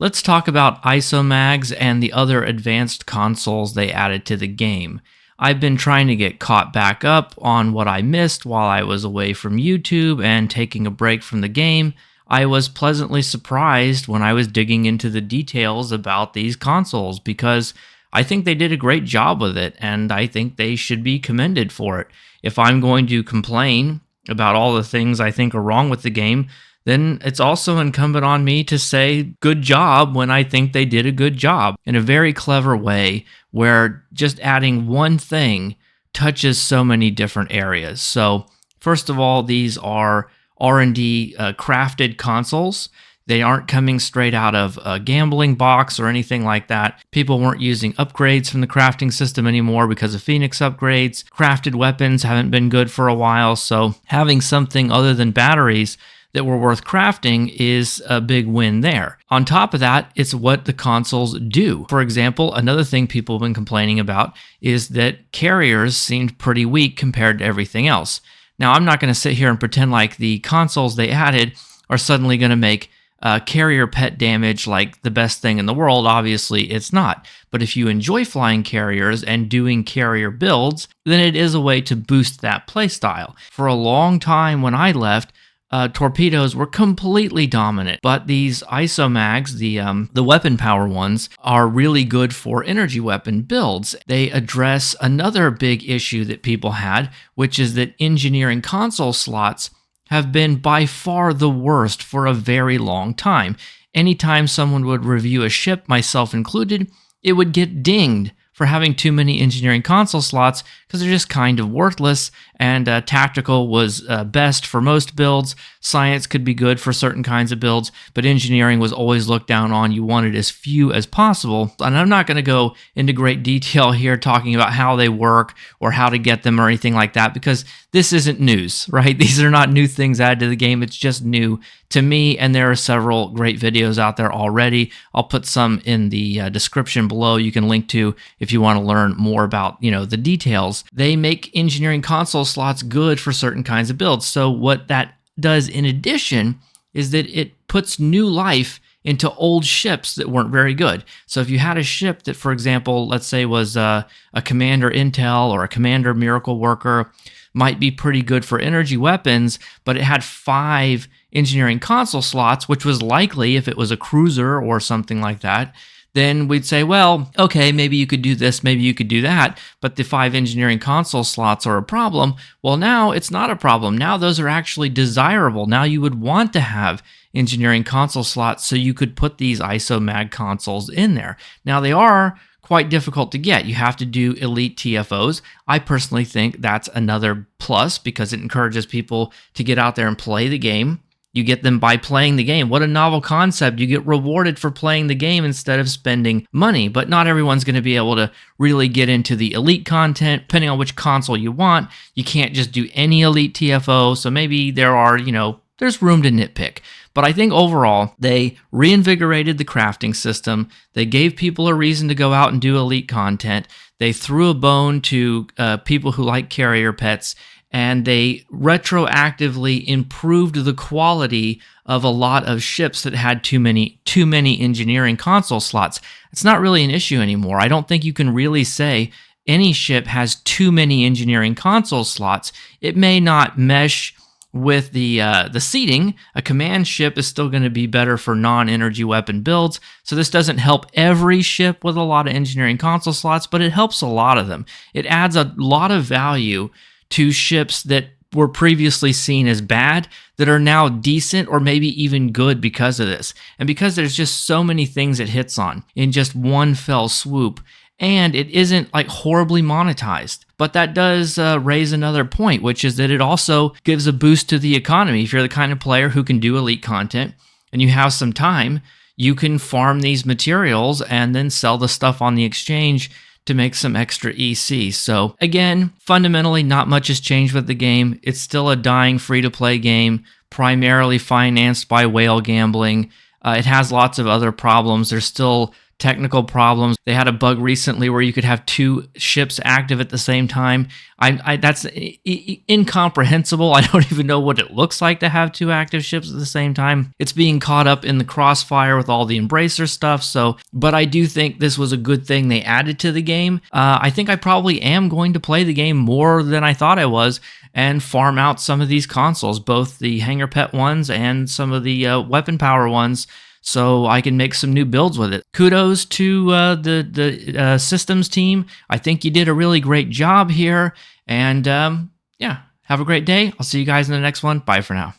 Let's talk about Isomags and the other advanced consoles they added to the game. I've been trying to get caught back up on what I missed while I was away from YouTube and taking a break from the game. I was pleasantly surprised when I was digging into the details about these consoles because I think they did a great job with it and I think they should be commended for it. If I'm going to complain about all the things I think are wrong with the game, then it's also incumbent on me to say good job when I think they did a good job in a very clever way where just adding one thing touches so many different areas. So first of all, these are R&D crafted consoles. They aren't coming straight out of a gambling box or anything like that. People weren't using upgrades from the crafting system anymore because of Phoenix upgrades. Crafted weapons haven't been good for a while, so having something other than batteries that were worth crafting is a big win there. On top of that, it's what the consoles do. For example, another thing people have been complaining about is that carriers seemed pretty weak compared to everything else. Now, I'm not going to sit here and pretend like the consoles they added are suddenly going to make carrier pet damage like the best thing in the world. Obviously, it's not. But if you enjoy flying carriers and doing carrier builds, then it is a way to boost that playstyle. For a long time when I left, torpedoes were completely dominant, but these Isomags, the weapon power ones, are really good for energy weapon builds. They address another big issue that people had, which is that engineering console slots have been by far the worst for a very long time. Anytime someone would review a ship, myself included, it would get dinged for having too many engineering console slots because they're just kind of worthless, and tactical was best for most builds. Science could be good for certain kinds of builds, but engineering was always looked down on. You wanted as few as possible, and I'm not going to go into great detail here talking about how they work or how to get them or anything like that because this isn't news, right? These are not new things added to the game. It's just new to me, and there are several great videos out there already. I'll put some in the description below you can link to if you want to learn more about, the details. They make engineering console slots good for certain kinds of builds. So what that does in addition is that it puts new life into old ships that weren't very good. So if you had a ship that, for example, let's say was a Commander Intel or a Commander Miracle Worker, might be pretty good for energy weapons, but it had 5 engineering console slots, which was likely if it was a cruiser or something like that, then we'd say, well, okay, maybe you could do this, maybe you could do that, but the 5 engineering console slots are a problem. Well, now it's not a problem. Now those are actually desirable. Now you would want to have engineering console slots so you could put these Isomag consoles in there. Now they are quite difficult to get. You have to do elite TFOs. I personally think that's another plus because it encourages people to get out there and play the game. You get them by playing the game. What a novel concept. You get rewarded for playing the game instead of spending money, but not everyone's going to be able to really get into the elite content, depending on which console you want. You can't just do any elite TFO, so maybe there's room to nitpick. But I think overall, they reinvigorated the crafting system. They gave people a reason to go out and do elite content. They threw a bone to people who like carrier pets, and they retroactively improved the quality of a lot of ships that had too many engineering console slots. It's not really an issue anymore. I don't think you can really say any ship has too many engineering console slots. It may not mesh with the seating. A command ship is still going to be better for non-energy weapon builds, so this doesn't help every ship with a lot of engineering console slots, but it helps a lot of them. It adds a lot of value to ships that were previously seen as bad that are now decent or maybe even good because of this. And because there's just so many things it hits on in just one fell swoop, and it isn't like horribly monetized. But that does raise another point, which is that it also gives a boost to the economy. If you're the kind of player who can do elite content and you have some time, you can farm these materials and then sell the stuff on the exchange to make some extra EC. So again, fundamentally not much has changed with the game. It's still a dying free-to-play game, primarily financed by whale gambling. It has lots of other problems. There's still technical problems. They had a bug recently where you could have two ships active at the same time. That's incomprehensible. I don't even know what it looks like to have two active ships at the same time. It's being caught up in the crossfire with all the Embracer stuff. So, but I do think this was a good thing they added to the game. I think I probably am going to play the game more than I thought I was and farm out some of these consoles, both the Hanger Pet ones and some of the Weapon Power ones, so I can make some new builds with it. Kudos to the systems team. I think you did a really great job here. And yeah, have a great day. I'll see you guys in the next one. Bye for now.